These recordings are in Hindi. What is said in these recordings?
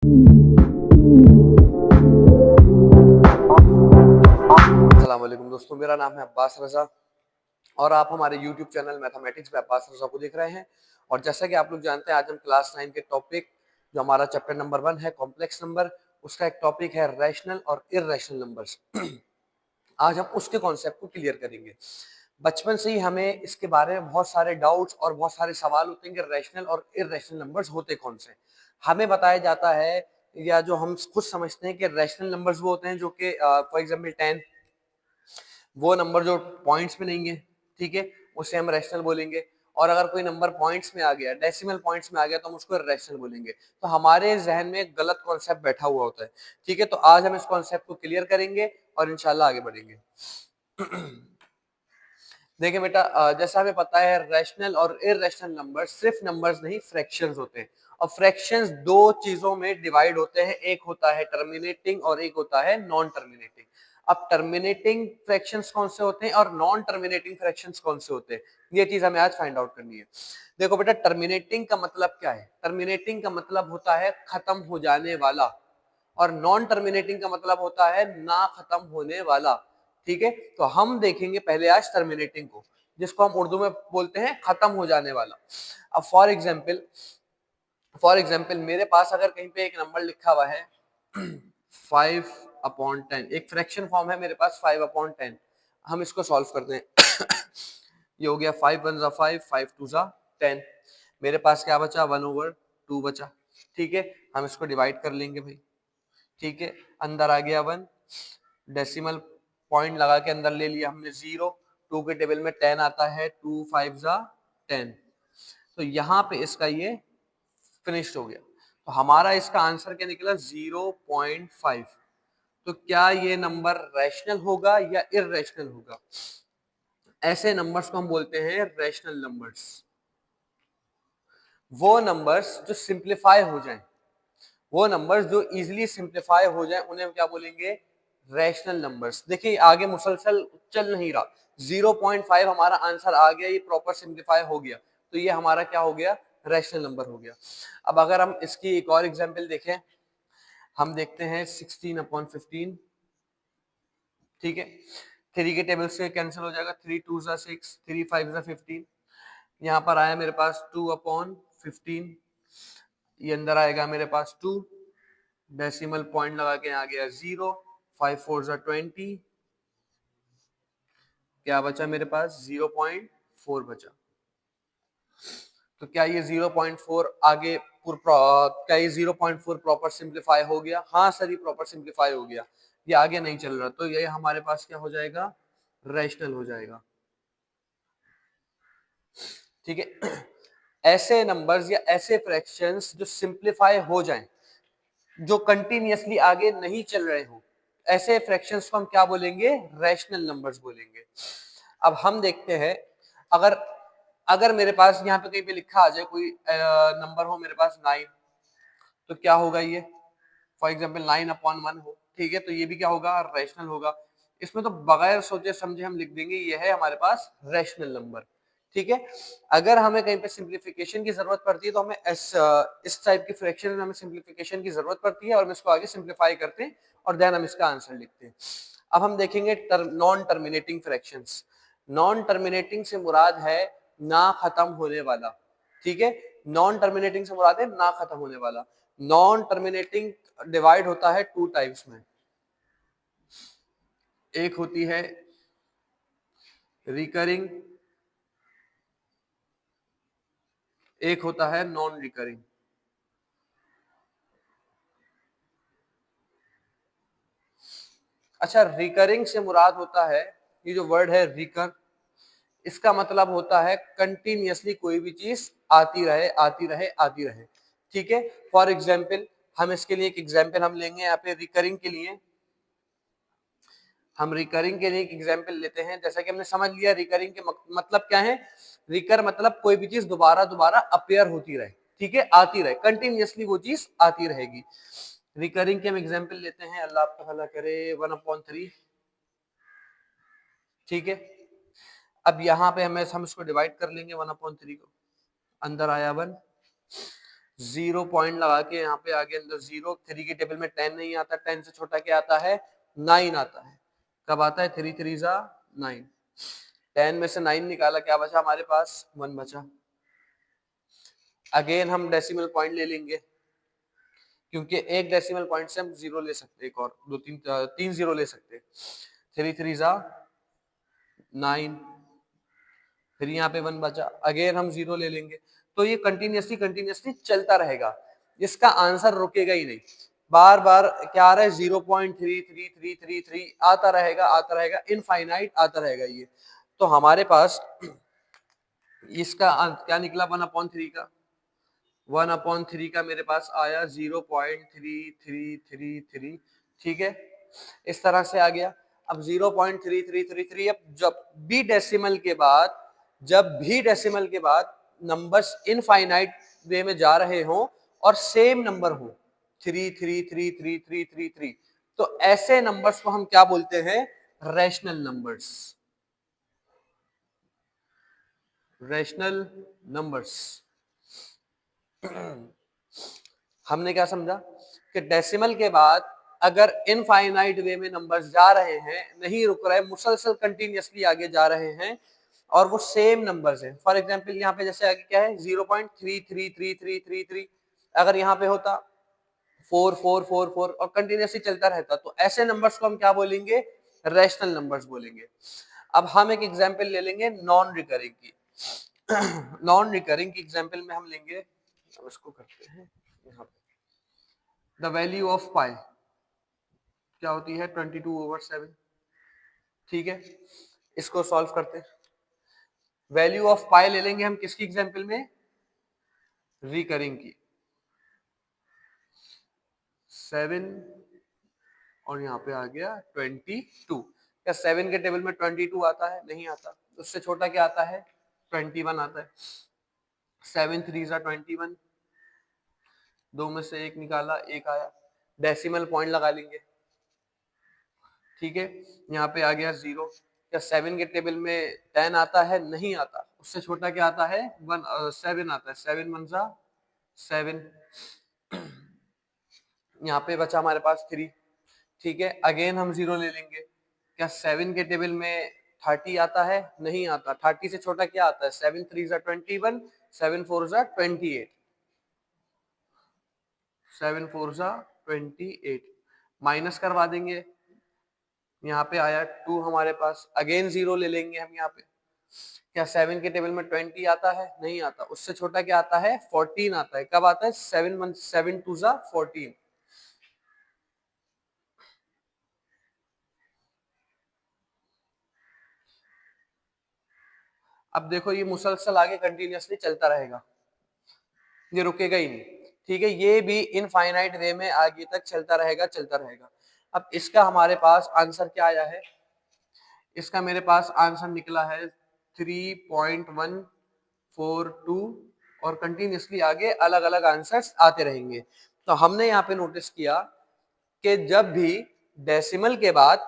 अस्सलाम वालेकुम दोस्तों, मेरा नाम है अब्बास रज़ा और आप हमारे यूट्यूब चैनल मैथमेटिक्स में अब्बास रज़ा को देख रहे हैं। और जैसा कि आप लोग जानते हैं, आज हम क्लास 9 के टॉपिक जो हमारा चैप्टर नंबर 1 है कॉम्प्लेक्स नंबर, उसका एक टॉपिक है रैशनल और इर्रेशनल नंबर्स। आज हम उसके कॉन्सेप्ट को क्लियर करेंगे। बचपन से ही हमें इसके बारे में बहुत सारे डाउट्स और बहुत सारे सवाल होते हैं कि रैशनल और इर्रेशनल नंबर्स होते कौन से। हमें बताया जाता है या जो हम खुद समझते हैं कि रैशनल नंबर्स वो होते हैं जो कि फॉर एग्जांपल 10, वो नंबर जो पॉइंट्स में नहीं है, ठीक है, उसे हम रैशनल बोलेंगे। और अगर कोई नंबर पॉइंट्स में आ गया, डेसिमल पॉइंट्स में आ गया, तो हम उसको रैशनल बोलेंगे। तो हमारे जहन में एक गलत कॉन्सेप्ट बैठा हुआ होता है, ठीक है। तो आज हम इस कॉन्सेप्ट को क्लियर करेंगे और इंशाल्लाह आगे बढ़ेंगे। देखिए बेटा, जैसा हमें पता है रैशनल और इररेशनल नंबर सिर्फ नंबर्स नहीं, फ्रैक्शंस होते हैं। और फ्रैक्शंस दो चीजों में डिवाइड होते हैं, एक होता है टर्मिनेटिंग और एक होता है नॉन टर्मिनेटिंग। अब टर्मिनेटिंग फ्रैक्शंस कौन से होते हैं और नॉन टर्मिनेटिंग फ्रैक्शंस कौन से होते हैं, ये चीज हमें आज फाइंड आउट करनी है। देखो बेटा, टर्मिनेटिंग का मतलब क्या है? टर्मिनेटिंग का मतलब होता है खत्म हो जाने वाला, और नॉन टर्मिनेटिंग का मतलब होता है ना खत्म होने वाला, ठीक है। तो हम देखेंगे पहले आज टर्मिनेटिंग को, जिसको हम उर्दू में बोलते हैं खत्म हो जाने वाला। अब फॉर एग्जाम्पल मेरे पास अगर कहीं पे एक नंबर लिखा हुआ है 5/10, एक फ्रैक्शन फॉर्म है मेरे पास 5/10। हम इसको सॉल्व करते हैं। ये हो गया 5 1 5, 5 2 10। मेरे पास क्या बचा? 1/2 बचा, ठीक है। हम इसको डिवाइड कर लेंगे भाई, ठीक है। अंदर आ गया 1, डेसिमल पॉइंट लगा के अंदर ले लिया हमने 0। 2 के टेबल में 10 आता है, 2 5 10। तो यहाँ पे इसका ये फिनिश्ड हो गया। तो हमारा इसका आंसर क्या निकला? 0.5। तो क्या ये नंबर रैशनल होगा या इररेशनल होगा? ऐसे नंबर्स को हम बोलते हैं रैशनल नंबर्स। वो नंबर्स जो सिंप्लीफाई हो जाएं, वो नंबर्स जो इजीली सिंप्लीफाई हो जाए, उन्हें हम क्या बोलेंगे? Rational numbers. देखिए आगे मुसलसल चल नहीं रहा, 0.5 हमारा आंसर आ गया, ये प्रॉपर सिंप्लीफाई हो गया, तो ये हमारा क्या हो गया? रैशनल नंबर हो गया। अब अगर हम इसकी एक और एग्जांपल देखें, हम देखते हैं 16/15, ठीक है। 3 के टेबल से कैंसिल हो जाएगा, 3 2 6, 3 5 15। यहाँ पर आया मेरे पास 2/15, ये अंदर आएगा मेरे पास 2, डेसिमल पॉइंट लगा के आ गया 0। 5 4 20, क्या बचा मेरे पास? 0.4 बचा। तो क्या ये 0.4 आगे क्या ये 0.4 प्रॉपर सिंप्लीफाई हो गया? हाँ सर, ये प्रॉपर सिंप्लीफाई हो गया, ये आगे नहीं चल रहा, तो ये हमारे पास क्या हो जाएगा? रैशनल हो जाएगा, ठीक है। ऐसे नंबर्स या ऐसे फ्रैक्शंस जो सिंप्लीफाई हो जाएं, जो कंटिन्यूअसली आगे नहीं चल रहे हो, ऐसे फ्रैक्शंस को हम क्या बोलेंगे? रैशनल नंबर्स बोलेंगे। अब हम देखते हैं, अगर अगर मेरे पास यहाँ पे कहीं पे लिखा आ जाए कोई नंबर हो मेरे पास 9, तो क्या होगा ये? फॉर एग्जाम्पल 9/1 हो, ठीक है, तो ये भी क्या होगा? रैशनल होगा। इसमें तो बगैर सोचे समझे हम लिख देंगे ये है हमारे पास रैशनल नंबर, ठीक है। अगर हमें कहीं पे सिंप्लीफिकेशन की जरूरत पड़ती है, तो हमें इस टाइप की फ्रैक्शन में हमें सिंप्लीफिकेशन की जरूरत पड़ती है, और हम इसको आगे सिंप्लीफाई करते हैं और देन हम इसका आंसर लिखते हैं। अब हम देखेंगे non terminating fractions. Non terminating से मुराद है ना खत्म होने वाला, ठीक है। नॉन टर्मिनेटिंग से मुराद है ना खत्म होने वाला। नॉन टर्मिनेटिंग डिवाइड होता है 2 टाइप्स में। एक होती है रिकरिंग, एक होता है नॉन रिकरिंग। अच्छा, रिकरिंग से मुराद होता है, ये जो वर्ड है रिकर, इसका मतलब होता है कंटिन्यूअसली कोई भी चीज आती रहे आती रहे आती रहे, ठीक है। फॉर एग्जाम्पल हम इसके लिए एक एग्जाम्पल हम लेंगे यहाँ पे रिकरिंग के लिए। हम रिकरिंग के लिए एक एग्जाम्पल लेते हैं। जैसा कि हमने समझ लिया रिकरिंग के मतलब क्या है। रिकर मतलब कोई भी चीज दोबारा दोबारा अपेयर होती रहे, ठीक है, आती रहे, कंटिन्यूअसली वो चीज आती रहेगी। रिकरिंग के हम एग्जाम्पल लेते हैं, अल्लाह आपका भला करे, 1/3, ठीक है। अब यहाँ पे हम इसको डिवाइड कर लेंगे 1/3 को। अंदर आया 1, 0 पॉइंट लगा के यहाँ पे आगे अंदर 0, 3 की टेबल में 10 नहीं आता, 10 से छोटा क्या आता है, 9 आता है। कब आता है, 3 3 जा 9, 10 में से 9 निकाला, क्या बचा हमारे पास, 1 बचा। अगेन हम डेसिमल पॉइंट ले लेंगे, क्योंकि एक डेसिमल पॉइंट से हम 0 ले सकते, एक और दो तीन 3 0 ले सकते। 3 3 जा 9, फिर यहाँ पे 1 बचा, अगेन हम 0 ले लेंगे। तो ये कंटिन्यूसली चलता रहेगा, इसका आंसर रुकेगा ही नहीं। बार बार क्या आ रहा है, 0.3333 आता रहेगा इनफाइनाइट आता रहेगा ये। तो हमारे पास इसका क्या निकला, 1/3 का, 1/3 का मेरे पास आया 0.3333। ठीक है, इस तरह से आ गया। अब 0.3333, अब जब भी डेसिमल के बाद नंबर्स इनफाइनाइट वे में जा रहे हो और सेम नंबर हो, 333333, तो ऐसे नंबर्स को हम क्या बोलते हैं, रैशनल नंबर्स। Rational numbers. हमने क्या समझा कि डेसिमल के बाद अगर इनफाइनाइट वे में नंबर्स जा रहे हैं, नहीं रुक रहे, मुसलसल कंटिन्यूअसली आगे जा रहे हैं और वो सेम नंबर्स हैं। फॉर एग्जांपल यहाँ पे जैसे आगे क्या है, 0.333333, अगर यहाँ पे होता 4444 और कंटिन्यूअसली चलता रहता, तो ऐसे नंबर्स को हम क्या बोलेंगे, रैशनल नंबर्स बोलेंगे। अब हम एक एग्जांपल ले लेंगे नॉन रिकरिंग की। नॉन रिकरिंग की एग्जांपल में हम लेंगे, अब इसको करते हैं यहाँ पे, द वैल्यू ऑफ पाई क्या होती है, 22/7। ठीक है, इसको सॉल्व करते हैं। वैल्यू ऑफ पाई ले लेंगे हम किसकी एग्जांपल में, रिकरिंग की, 7 और यहाँ पे आ गया 22। क्या 7 के टेबल में 22 आता है, नहीं आता, उससे छोटा क्या आता है, 21 आता है। 7 3 जा 21, दो में से एक निकाला, एक आया, डेसिमल पॉइंट लगा लेंगे। ठीक है, यहाँ पे आ गया 0। क्या 7 के टेबल में 10 आता है, नहीं आता, उससे छोटा क्या आता है, 7 आता है। 7 1 जा 7, यहाँ पे बचा हमारे पास 3। ठीक है, अगेन हम 0 ले लेंगे। क्या 7 के टेबल में 30 आता है, नहीं आता, 30 से छोटा क्या आता है, 7 3 जा 21, 7 4 जा 28, 7 4 जा 28, माइनस करवा देंगे, यहाँ पे आया 2 हमारे पास, अगेन 0 ले लेंगे हम यहाँ पे। क्या 7 के टेबल में 20 आता है, नहीं आता, उससे छोटा क्या आता है, 14 आता है। कब आता है, 7 2 जा 14। अब देखो ये मुसलसल आगे कंटिन्यूअसली चलता रहेगा, ये रुकेगा ही नहीं। ठीक है, ये भी इनफाइनाइट वे में आगे तक चलता रहेगा। अब इसका हमारे पास आंसर क्या आया है, इसका मेरे पास आंसर निकला है 3.142 और कंटिन्यूअसली आगे अलग अलग आंसर्स आते रहेंगे। तो हमने यहाँ पे नोटिस किया कि जब भी डेसिमल के बाद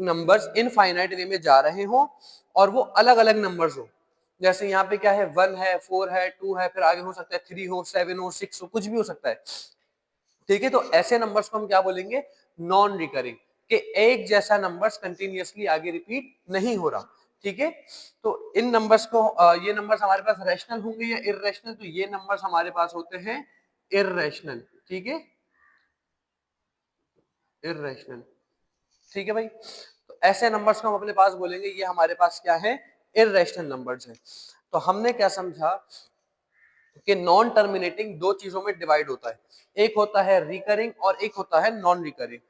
नंबर्स इनफाइनाइट वे में जा रहे हो और वो अलग अलग नंबर्स हो, जैसे यहाँ पे क्या है, 1 है, 4 है, 2 है, फिर आगे हो सकता है 3 हो, 7 हो, 6 हो, कुछ भी हो सकता है। ठीक है, तो ऐसे नंबर्स को हम क्या बोलेंगे, नॉन रिकरिंग, कि एक जैसा नंबर्स कंटिन्यूअसली आगे रिपीट नहीं हो रहा। ठीक है, तो इन नंबर्स को ये नंबर्स हमारे पास रैशनल होंगे या इररेशनल, तो ये नंबर्स हमारे पास होते हैं इररेशनल। ठीक है, इररेशनल। ठीक है भाई, तो ऐसे नंबर्स को हम अपने पास बोलेंगे ये हमारे पास क्या है, इररेशनल नंबर्स है। तो हमने क्या समझा कि नॉन टर्मिनेटिंग दो चीजों में डिवाइड होता है, एक होता है रिकरिंग और एक होता है नॉन रिकरिंग।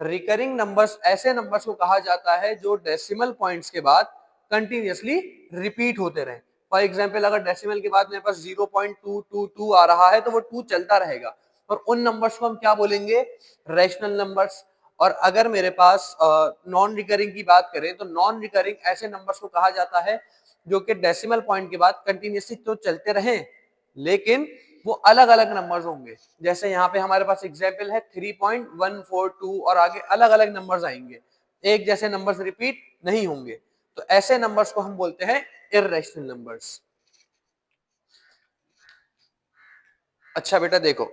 रिकरिंग नंबर्स ऐसे नंबर्स को कहा जाता है जो डेसिमल पॉइंट्स के बाद कंटिन्यूअसली रिपीट होते रहे। फॉर एग्जांपल अगर डेसिमल के बाद मेरे पास 0.222 आ रहा है तो वो 2 चलता रहेगा, और उन नंबर्स को हम क्या बोलेंगे, रैशनल नंबर्स। और अगर मेरे पास नॉन रिकरिंग की बात करें तो नॉन रिकरिंग ऐसे नंबर्स को कहा जाता है जो कि डेसिमल पॉइंट के बाद कंटिन्यूअसली तो चलते रहे लेकिन वो अलग अलग नंबर्स होंगे। जैसे यहाँ पे हमारे पास एग्जाम्पल है 3.142 और आगे अलग अलग नंबर्स आएंगे, एक जैसे नंबर्स रिपीट नहीं होंगे। तो ऐसे नंबर्स को हम बोलते हैं इररेशनल नंबर्स। अच्छा बेटा देखो,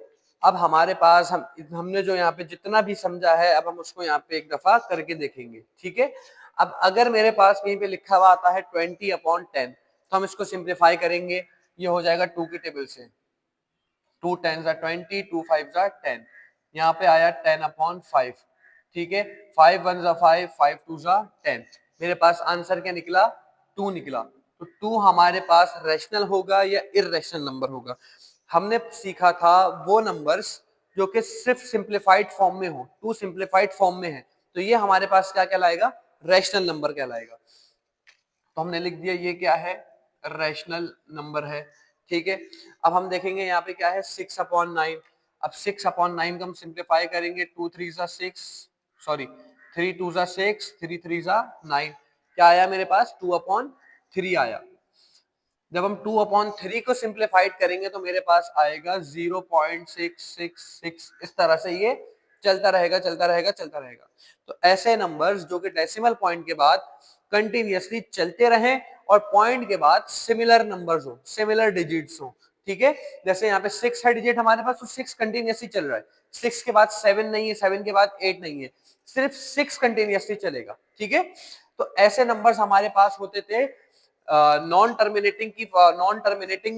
अब हमारे पास हमने जो यहाँ पे जितना भी समझा है, अब हम उसको यहाँ पे एक दफा करके देखेंगे, ठीक है। अब अगर मेरे पास कहीं पे लिखा हुआ आता है 20/10, तो हम इसको सिंप्लीफाई करेंगे, ये हो जाएगा 2 की टेबल से, 2 10 20, 2 5 10, यहाँ पे आया 10/5, ठीक है। 5 1 5, 5 2 10, मेरे पास आंसर क्या निकला, 2 निकला। तो 2 हमारे पास रैशनल होगा या इररेशनल नंबर होगा। हमने सीखा था वो नंबर्स जो कि सिर्फ सिंप्लीफाइड फॉर्म में हो, 2 सिंप्लीफाइड फॉर्म में है, तो ये हमारे पास क्या कहलाएगा, रैशनल नंबर कहलाएगा। तो हमने लिख दिया ये क्या है, रैशनल नंबर है, ठीक है। अब हम देखेंगे यहाँ पे क्या है, 6/9। अब 6/9 को हम सिंप्लीफाई करेंगे, 2 3 6, सॉरी 3 2 6, 3 3 9, क्या आया मेरे पास, 2/3 आया। जब हम 2/3 को सिंप्लीफाइड करेंगे तो मेरे पास आएगा 0.666, इस तरह से ये चलता रहेगा चलता रहेगा चलता रहेगा। तो ऐसे नंबर्स जो कि डेसिमल पॉइंट के बाद कंटिन्यूअसली चलते रहें और पॉइंट के बाद सिमिलर नंबर्स हो, सिमिलर डिजिट्स हो, ठीक है। जैसे यहाँ पे 6 है डिजिट हमारे पास, तो 6 कंटिन्यूअसली चल रहा है, 6 के बाद 7 नहीं है, 7 के बाद 8 नहीं है, सिर्फ 6 कंटिन्यूअसली चलेगा, ठीक है। तो ऐसे नंबर्स हमारे पास होते थे, नॉन टर्मिनेटिंग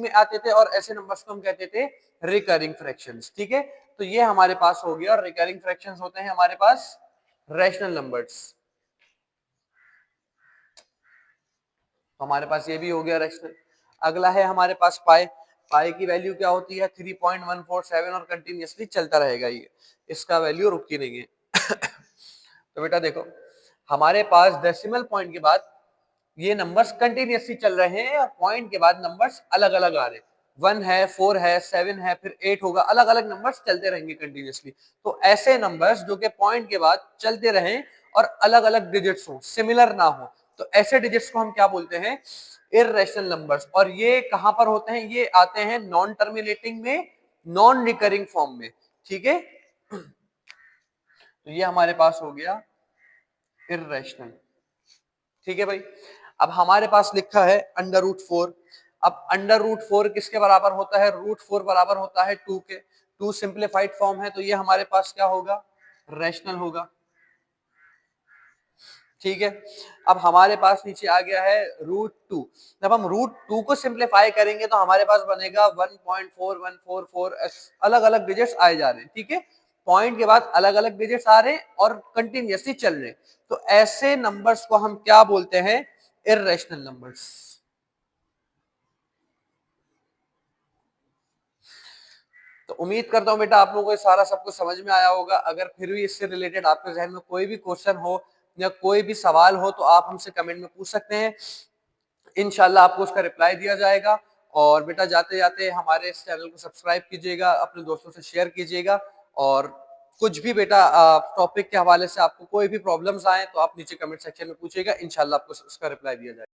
में आते थे, और ऐसे नंबर्स को हम कहते थे रिकरिंग फ्रैक्शंस, ठीक है। तो ये हमारे पास हो गया, और रिकरिंग फ्रैक्शंस होते हैं हमारे पास रैशनल नंबर्स। तो हमारे पास ये भी हो गया रैशनल। अगला है हमारे पास पाई। पाई की वैल्यू क्या होती है, 3.147, और कंटिन्यूअसली चलता रहेगा ये, इसका वैल्यू रुकती नहीं है। तो बेटा देखो, हमारे पास डेसिमल पॉइंट के बाद ये नंबर्स कंटिन्यूअसली चल रहे हैं, और पॉइंट के बाद नंबर्स अलग अलग आ रहे हैं, 1 है, 4 है, 7 है, फिर 8 होगा, अलग अलग नंबर्स चलते रहेंगे कंटिन्यूअसली। तो ऐसे नंबर्स जो कि पॉइंट के बाद चलते रहें और अलग अलग डिजिट्स हो, सिमिलर ना हो, तो ऐसे डिजिट्स को हम क्या बोलते हैं, इररेशनल नंबर्स। और ये कहां पर होते हैं, ये आते हैं नॉन टर्मिनेटिंग में, नॉन रिकरिंग फॉर्म में, ठीक है। तो ये हमारे पास हो गया इररेशनल, ठीक है भाई। अब हमारे पास लिखा है √4। अब √4 किसके बराबर होता है, √4 बराबर होता है 2 के। 2 सिंप्लीफाइड फॉर्म है, तो ये हमारे पास क्या होगा, रैशनल होगा, ठीक है। अब हमारे पास नीचे आ गया है √2। जब हम √2 को सिंप्लीफाई करेंगे तो हमारे पास बनेगा 1.4144, अलग अलग डिजिट्स आए जा रहे हैं, ठीक है। पॉइंट के बाद अलग अलग डिजिट्स आ रहे हैं और कंटिन्यूअसली चल रहे हैं, तो ऐसे नंबर्स को हम क्या बोलते हैं, इररेशनल नंबर्स। तो उम्मीद करता हूं बेटा आप लोगों को सारा सब कुछ समझ में आया होगा। अगर फिर भी इससे रिलेटेड आपके जहन में कोई भी क्वेश्चन हो या कोई भी सवाल हो, तो आप हमसे कमेंट में पूछ सकते हैं, इंशाल्लाह आपको उसका रिप्लाई दिया जाएगा। और बेटा जाते जाते हमारे इस चैनल को सब्सक्राइब कीजिएगा, अपने दोस्तों से शेयर कीजिएगा, और कुछ भी बेटा टॉपिक के हवाले से आपको कोई भी प्रॉब्लम्स आए तो आप नीचे कमेंट सेक्शन में पूछिएगा, इंशाल्लाह आपको उसका रिप्लाई दिया जाएगा।